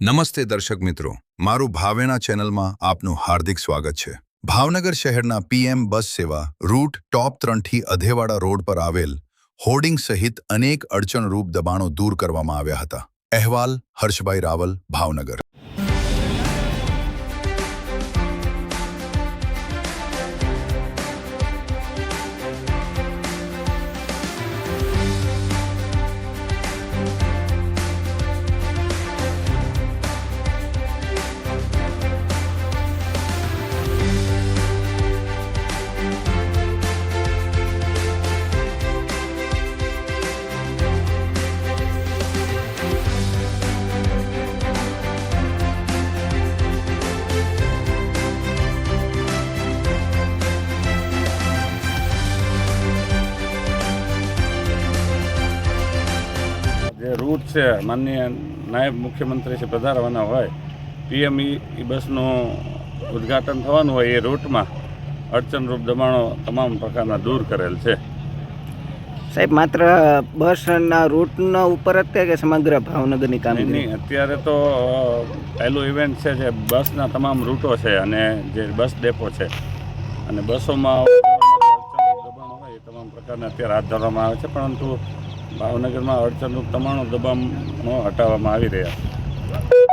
નમસ્તે દર્શક મિત્રો, મારું ભાવેના ચેનલમાં આપનું હાર્દિક સ્વાગત છે। ભાવનગર શહેરના પીએમ બસ સેવા રૂટ ટોપ 3થી અધેવાડા રોડ પર આવેલ હોર્ડિંગ સહિત અનેક અડચણરૂપ દબાણો દૂર કરવામાં આવ્યા હતા। અહેવાલ હર્ષભાઈ રાવલ, ભાવનગર। જે રૂટ છે માનનીય નાયબ મુખ્યમંત્રી શ્રી પધારવાના હોય પીએમ ઈ બસનું ઉદ્ઘાટન થવાનું હોય એ રૂટમાં અડચણરૂપ દબાણો તમામ પ્રકારના દૂર કરેલ છે। સાહેબ, માત્ર બસના રૂટના ઉપર જ કે સમગ્ર ભાવનગરની કામગીરી? નહીં, અત્યારે તો પહેલું ઇવેન્ટ છે જે બસના તમામ રૂટો છે અને જે બસ ડેપો છે અને બસોમાં અડચણરૂપ દબાણો હોય એ તમામ પ્રકારના અત્યારે હાથ ધરવામાં આવે છે, પરંતુ ભાવનગરમાં અડચણરૂપ દબાણો હટાવવામાં આવી રહ્યા છે।